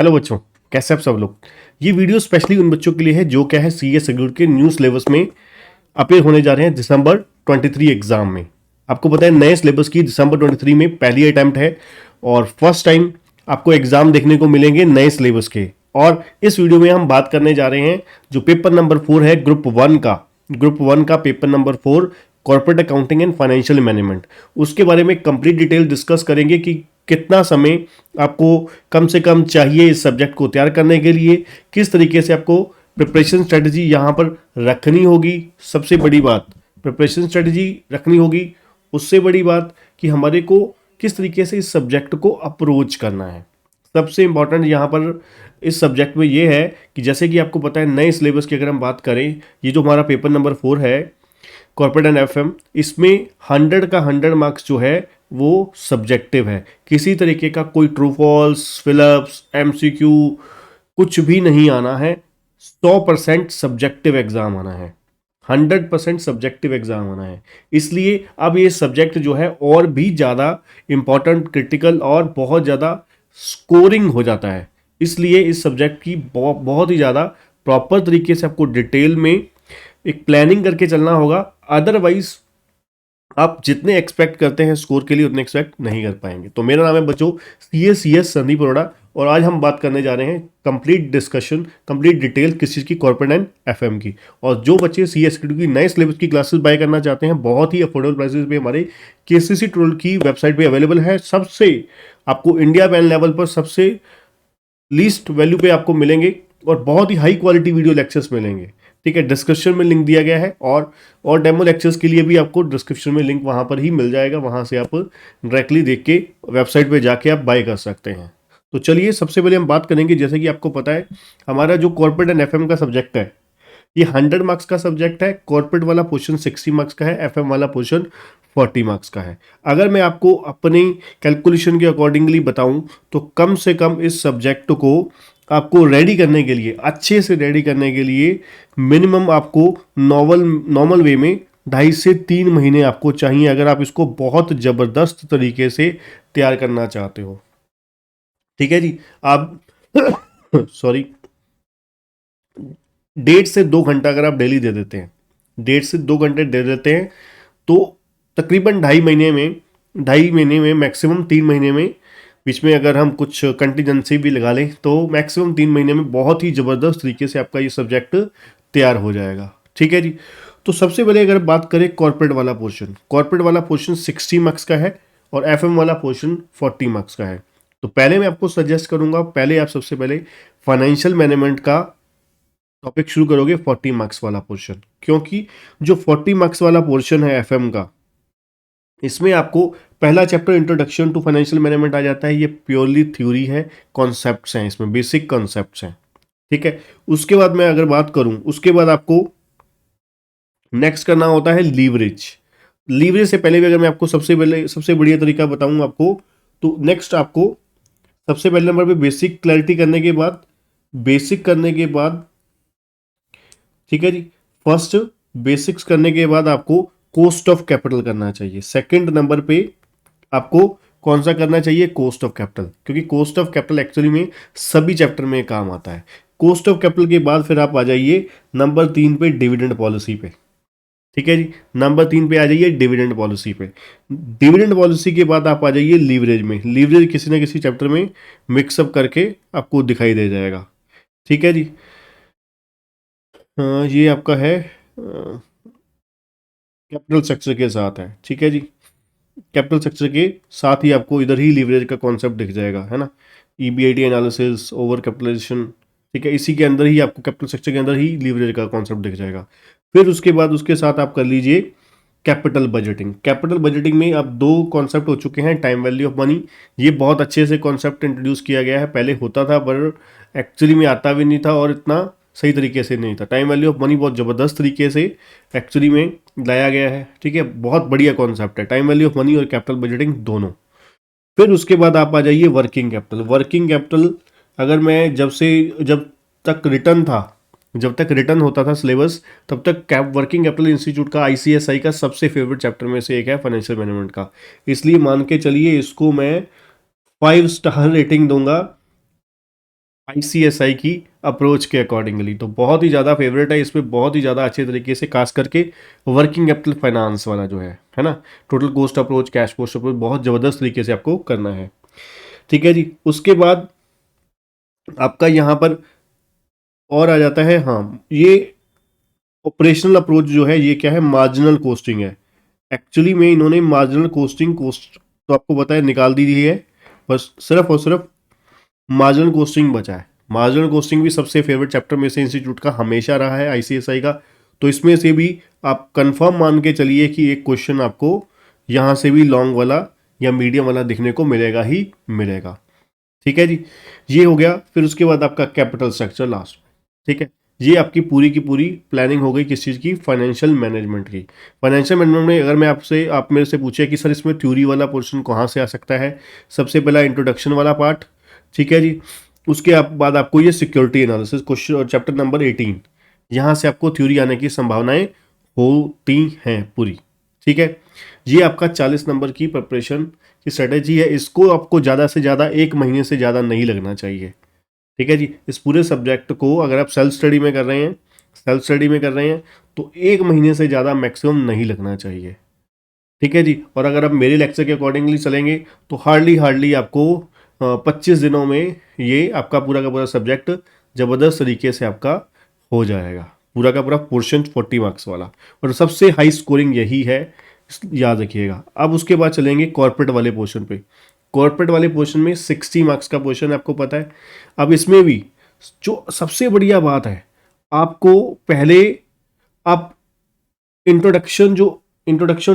Hello बच्चों, कैसे आप सब लोग। ये वीडियो स्पेशली उन बच्चों के लिए है जो क्या है सीए शेड्यूल के न्यू सिलेबस में अपेयर होने जा रहे हैं दिसंबर 23 एग्जाम में। आपको पता है नए सिलेबस की दिसंबर 23 में पहली अटेम्प्ट है और फर्स्ट टाइम आपको एग्जाम देखने को मिलेंगे नए सिलेबस के। और इस वीडियो में हम बात करने जा रहे हैं जो पेपर नंबर 4 है ग्रुप 1 का paper number 4 corporate accounting and financial management, उसके बारे में कंप्लीट डिटेल डिस्कस करेंगे कि कितना समय आपको कम से कम चाहिए इस सब्जेक्ट को तैयार करने के लिए, किस तरीके से आपको प्रिपरेशन स्ट्रेटजी यहाँ पर रखनी होगी। सबसे बड़ी बात प्रिपरेशन स्ट्रेटजी रखनी होगी, उससे बड़ी बात कि हमारे को किस तरीके से इस सब्जेक्ट को अप्रोच करना है। सबसे इंपॉर्टेंट यहाँ पर इस सब्जेक्ट में ये है कि जैसे कि आपको पता है नए सिलेबस की अगर हम बात करें, ये जो हमारा पेपर नंबर 4 है कॉर्पोरेट एंड एफएम, इसमें 100 का 100 मार्क्स जो है वो सब्जेक्टिव है। किसी तरीके का कोई ट्रू फॉल्स, फिलअप्स, एमसीक्यू कुछ भी नहीं आना है। 100% सब्जेक्टिव एग्जाम आना है, 100% सब्जेक्टिव एग्जाम आना है। इसलिए अब ये सब्जेक्ट जो है और भी ज़्यादा इंपॉर्टेंट, क्रिटिकल और बहुत ज़्यादा स्कोरिंग हो जाता है। इसलिए इस सब्जेक्ट की बहुत ही ज़्यादा प्रॉपर तरीके से आपको डिटेल में एक प्लानिंग करके चलना होगा। अदरवाइज आप जितने एक्सपेक्ट करते हैं स्कोर के लिए उतने एक्सपेक्ट नहीं कर पाएंगे। तो मेरा नाम है बच्चों CS संदीप अरोड़ा और आज हम बात करने जा रहे हैं कंप्लीट डिस्कशन, कंप्लीट डिटेल किस चीज़ की, कॉर्पोरेट एंड एफएम की। और जो बच्चे CS की नए सिलेबस की क्लासेस बाय करना चाहते हैं बहुत ही अफोर्डेबल प्राइसेस पे हमारे KCC ट्रोल की वेबसाइट पे अवेलेबल है। सबसे आपको इंडिया पैन लेवल पर सबसे लीस्ट वैल्यू पे आपको मिलेंगे और बहुत ही हाई क्वालिटी वीडियो लेक्चर्स मिलेंगे। ठीक है, डिस्क्रिप्शन में लिंक दिया गया है और डेमो लेक्चर्स के लिए भी आपको डिस्क्रिप्शन में लिंक वहाँ पर ही मिल जाएगा। वहाँ से आप डायरेक्टली देख के वेबसाइट पे जाके आप बाय कर सकते हैं। तो चलिए सबसे पहले हम बात करेंगे, जैसे कि आपको पता है हमारा जो कॉर्पोरेट एंड एफएम का सब्जेक्ट है ये 100 मार्क्स का सब्जेक्ट है। कॉर्पोरेट वाला पोर्शन 60 मार्क्स का है, एफएम वाला पोर्शन 40 मार्क्स का है। अगर मैं आपको अपनी कैलकुलेशन के अकॉर्डिंगली बताऊं तो कम से कम इस सब्जेक्ट को आपको रेडी करने के लिए, अच्छे से रेडी करने के लिए मिनिमम आपको नॉर्मल वे में 2.5 से 3 महीने आपको चाहिए, अगर आप इसको बहुत ज़बरदस्त तरीके से तैयार करना चाहते हो। ठीक है जी, आप सॉरी 1.5 से 2 घंटा अगर आप डेली दे देते हैं, 1.5 से 2 घंटे दे देते हैं तो तकरीबन 2.5 महीने में मैक्सिमम 3 महीने में, बीच में अगर हम कुछ कंटीजेंसी भी लगा लें तो मैक्सिमम 3 महीने में बहुत ही ज़बरदस्त तरीके से आपका ये सब्जेक्ट तैयार हो जाएगा। ठीक है जी, तो सबसे पहले अगर बात करें कॉर्पोरेट वाला पोर्शन 60 मार्क्स का है और एफएम वाला पोर्शन 40 मार्क्स का है। तो पहले मैं आपको सजेस्ट करूंगा, पहले आप सबसे पहले फाइनेंशियल मैनेजमेंट का टॉपिक शुरू करोगे 40 मार्क्स वाला पोर्शन, क्योंकि जो 40 मार्क्स वाला पोर्शन है एफएम का, इसमें आपको पहला chapter introduction to financial management आ जाता है। ये प्योरली थ्योरी है, कॉन्सेप्ट्स हैं इसमें, बेसिक कॉन्सेप्ट्स हैं। ठीक है, उसके बाद मैं अगर बात करूं, उसके बाद आपको नेक्स्ट करना होता है लीवरेज से पहले भी अगर मैं आपको सबसे बढ़िया तरीका बताऊं आपको, तो नेक्स्ट आपको सबसे पहले नंबर पे बेसिक क्लैरिटी करने के बाद, ठीक है जी, फर्स्ट बेसिक्स करने के बाद आपको कॉस्ट ऑफ कैपिटल करना चाहिए। सेकंड नंबर पे आपको कौन सा करना चाहिए, कॉस्ट ऑफ कैपिटल, क्योंकि कॉस्ट ऑफ कैपिटल एक्चुअली में सभी चैप्टर में काम आता है। कॉस्ट ऑफ कैपिटल के बाद फिर आप आ जाइए नंबर 3 पे, डिविडेंड पॉलिसी पे। ठीक है जी, नंबर 3 पे आ जाइए डिविडेंड पॉलिसी पे। डिविडेंड पॉलिसी के बाद आप आ जाइए लीवरेज में। लीवरेज किसी ना किसी चैप्टर में मिक्सअप करके आपको दिखाई दे जाएगा। ठीक है जी, ये आपका है कैपिटल स्ट्रक्चर के साथ है। ठीक है जी, कैपिटल स्ट्रक्चर के साथ ही आपको इधर ही लीवरेज का कॉन्सेप्ट दिख जाएगा, है ना, EBIT एनालिसिस, ओवर कैपिटलाइजेशन। ठीक है, इसी के अंदर ही आपको कैपिटल स्ट्रक्चर के अंदर ही लीवरेज का कॉन्सेप्ट दिख जाएगा। फिर उसके बाद उसके साथ आप कर लीजिए कैपिटल बजटिंग में अब 2 कॉन्सेप्ट हो चुके हैं। टाइम वैल्यू ऑफ मनी, ये बहुत अच्छे से कॉन्सेप्ट इंट्रोड्यूस किया गया है, पहले होता था पर एक्चुअली में आता भी नहीं था और इतना सही तरीके से नहीं था। टाइम वैल्यू ऑफ मनी बहुत ज़बरदस्त तरीके से एक्चुअली में लाया गया है। ठीक है, बहुत बढ़िया कॉन्सेप्ट है टाइम वैल्यू ऑफ मनी और कैपिटल बजटिंग दोनों। फिर उसके बाद आप आ जाइए वर्किंग कैपिटल। अगर मैं जब तक रिटर्न होता था सिलेबस, तब तक वर्किंग कैपिटल इंस्टीट्यूट का ICSI का सबसे फेवरेट चैप्टर में से एक है फाइनेंशियल मैनेजमेंट का। इसलिए मान के चलिए इसको मैं 5 स्टार रेटिंग दूंगा आईसीएसआई की अप्रोच के अकॉर्डिंगली। तो बहुत ही ज़्यादा फेवरेट है, इसमें बहुत ही ज़्यादा अच्छे तरीके से, खास करके वर्किंग कैपिटल फाइनेंस वाला जो है ना, total cost approach, cash cost approach, बहुत ज़बरदस्त तरीके से आपको करना है। ठीक है जी। उसके बाद आपका यहाँ पर और आ जाता है, हाँ, ये ऑपरेशनल अप्रोच जो है, ये क्या है, मार्जिनल कोस्टिंग है। एक्चुअली में इन्होंने मार्जिनल कोस्टिंग कोस्ट तो आपको पता है निकाल दी है, बस सिर्फ और सिर्फ मार्जिनल कोस्टिंग बचा है। मार्जिनल कोस्टिंग भी सबसे फेवरेट चैप्टर में से इंस्टीट्यूट का हमेशा रहा है, आईसीएसआई का। तो इसमें से भी आप कंफर्म मान के चलिए कि एक क्वेश्चन आपको यहाँ से भी लॉन्ग वाला या मीडियम वाला दिखने को मिलेगा ही मिलेगा। ठीक है जी, ये हो गया। फिर उसके बाद आपका कैपिटल स्ट्रक्चर लास्ट। ठीक है, ये आपकी पूरी की पूरी प्लानिंग हो गई किस चीज़ की, फाइनेंशियल मैनेजमेंट की। फाइनेंशियल मैनेजमेंट में अगर मैं आप मेरे से पूछे कि सर इसमें थ्योरी वाला पोर्शन कहाँ से आ सकता है, सबसे पहला इंट्रोडक्शन वाला पार्ट। ठीक है जी। उसके बाद आपको ये security analysis question chapter number 18, यहाँ से आपको थ्योरी आने की संभावनाएं होती हैं पूरी। ठीक है, ये आपका 40 नंबर की प्रिपरेशन की स्ट्रेटेजी है। इसको आपको ज़्यादा से ज़्यादा 1 महीने से ज़्यादा नहीं लगना चाहिए। ठीक है जी। इस पूरे सब्जेक्ट को अगर आप सेल्फ स्टडी में कर रहे हैं, तो 1 महीने से ज़्यादा मैक्सिमम नहीं लगना चाहिए। ठीक है जी। और अगर आप मेरे लेक्चर के अकॉर्डिंगली चलेंगे तो हार्डली आपको 25 दिनों में ये आपका पूरा का पूरा सब्जेक्ट ज़बरदस्त तरीके से आपका हो जाएगा, पूरा का पूरा पोर्शन 40 मार्क्स वाला। और सबसे हाई स्कोरिंग यही है, याद रखिएगा। अब उसके बाद चलेंगे कॉर्पोरेट वाले पोर्शन पे। कॉर्पोरेट वाले पोर्शन में 60 मार्क्स का पोर्शन आपको पता है। अब इसमें भी जो सबसे बढ़िया बात है, आपको पहले आप इंट्रोडक्शन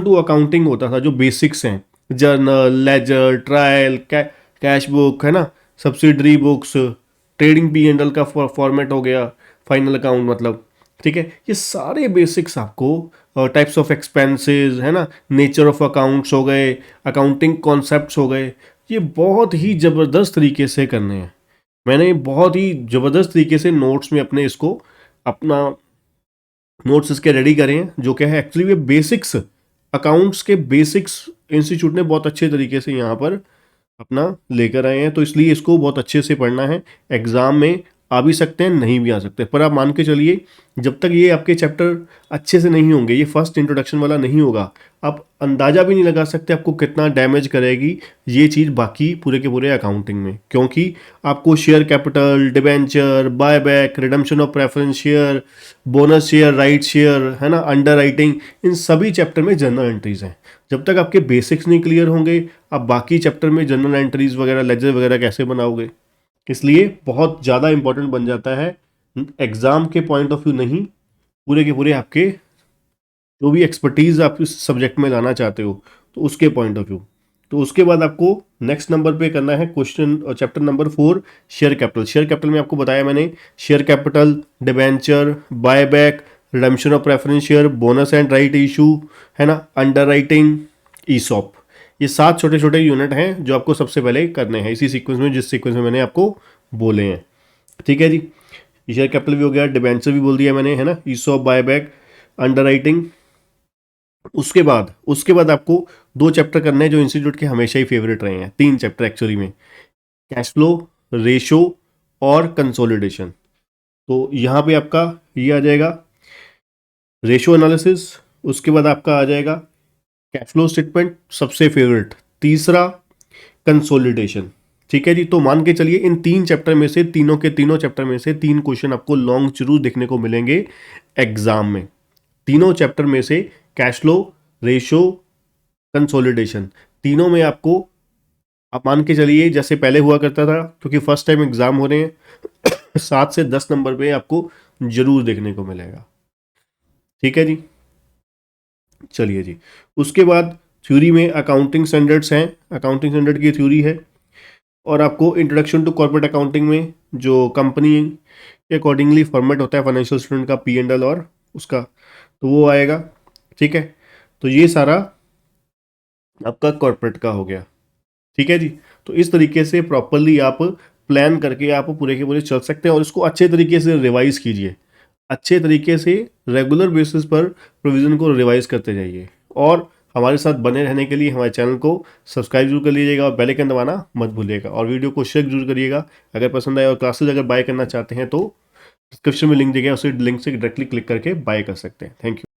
टू अकाउंटिंग होता था, जो बेसिक्स हैं, journal, ledger, trial, cash book, है ना, subsidiary books, trading P and L का फॉर्मेट हो गया, फाइनल अकाउंट मतलब। ठीक है, ये सारे बेसिक्स आपको, टाइप्स ऑफ एक्सपेंसेस, है ना, नेचर ऑफ अकाउंट्स हो गए, अकाउंटिंग कॉन्सेप्ट्स हो गए, ये बहुत ही ज़बरदस्त तरीके से करने हैं। मैंने बहुत ही ज़बरदस्त तरीके से नोट्स में अपने इसको अपना नोट्स इसके रेडी करे हैं, जो क्या है एक्चुअली ये बेसिक्स, अकाउंट्स के बेसिक्स इंस्टीट्यूट ने बहुत अच्छे तरीके से यहाँ पर अपना लेकर आए हैं। तो इसलिए इसको बहुत अच्छे से पढ़ना है। एग्ज़ाम में आ भी सकते हैं, नहीं भी आ सकते, पर आप मान के चलिए जब तक ये आपके चैप्टर अच्छे से नहीं होंगे, ये फर्स्ट इंट्रोडक्शन वाला नहीं होगा, आप अंदाज़ा भी नहीं लगा सकते आपको कितना डैमेज करेगी ये चीज़ बाकी पूरे के पूरे अकाउंटिंग में। क्योंकि आपको share capital, debenture, buyback, redemption of preference share, bonus share, right share, है ना, अंडर राइटिंग, इन सभी चैप्टर में जर्नल एंट्रीज हैं। जब तक आपके बेसिक्स नहीं क्लियर होंगे, आप बाकी चैप्टर में जर्नल एंट्रीज वगैरह, लेजर वगैरह कैसे बनाओगे। इसलिए बहुत ज़्यादा इंपॉर्टेंट बन जाता है, एग्ज़ाम के पॉइंट ऑफ व्यू नहीं, पूरे के पूरे आपके जो भी एक्सपर्टीज़ आप इस सब्जेक्ट में लाना चाहते हो, तो उसके पॉइंट ऑफ व्यू। तो उसके बाद आपको नेक्स्ट नंबर पे करना है question chapter number 4, share capital. Share capital में आपको बताया मैंने, share capital, debenture, buyback, redemption of preference share, bonus and right issue, है ना, अंडर राइटिंग, ईसॉप, ये 7 छोटे छोटे यूनिट हैं जो आपको सबसे पहले करने हैं इसी सीक्वेंस में, जिस सीक्वेंस में मैंने आपको बोले हैं। ठीक है जी, शेयर कैपिटल भी हो गया, डिबेंचर भी बोल दिया मैंने, है ना, ईसॉप, बायबैक, अंडर राइटिंग। उसके बाद आपको 2 चैप्टर करने हैं जो इंस्टीट्यूट के हमेशा ही फेवरेट रहे हैं, 3 चैप्टर एक्चुअली में, कैश फ्लो, रेशो और कंसोलिडेशन। तो यहाँ पे आपका ये आ जाएगा रेशो एनालिसिस, उसके बाद आपका आ जाएगा कैश फ्लो स्टेटमेंट, सबसे फेवरेट, तीसरा कंसोलिडेशन। ठीक है जी। तो मान के चलिए इन 3 चैप्टर में से, तीनों के तीनों चैप्टर में से 3 क्वेश्चन आपको लॉन्ग जरूर देखने को मिलेंगे एग्जाम में। तीनों चैप्टर में से कैश फ्लो, रेशो, कंसोलिडेशन, तीनों में आपको, आप मान के चलिए जैसे पहले हुआ करता था, क्योंकि फर्स्ट टाइम एग्जाम हो रहे हैं, 7 से 10 नंबर पे आपको जरूर देखने को मिलेगा। ठीक है जी। चलिए जी, उसके बाद थ्योरी में अकाउंटिंग स्टैंडर्ड्स हैं, अकाउंटिंग स्टैंडर्ड की थ्योरी है। और आपको इंट्रोडक्शन टू कॉर्पोरेट अकाउंटिंग में जो कंपनी के अकॉर्डिंगली फॉर्मेट होता है फाइनेंशियल स्टेटमेंट का, पी एंड एल और उसका, तो वो आएगा। ठीक है, तो ये सारा आपका कॉर्पोरेट का हो गया। ठीक है जी। तो इस तरीके से प्रॉपरली आप प्लान करके आप पूरे के पूरे चल सकते हैं, और इसको अच्छे तरीके से रिवाइज कीजिए, अच्छे तरीके से रेगुलर बेसिस पर प्रोविज़न को रिवाइज करते जाइए, और हमारे साथ बने रहने के लिए हमारे चैनल को सब्सक्राइब जरूर कर लीजिएगा और बेल आइकन दबाना मत भूलिएगा, और वीडियो को शेयर जरूर करिएगा अगर पसंद आए। और क्लासेस अगर बाय करना चाहते हैं तो डिस्क्रिप्शन में लिंक दिया गया है, उसी लिंक से डायरेक्टली क्लिक करके बाय कर सकते हैं। Thank you.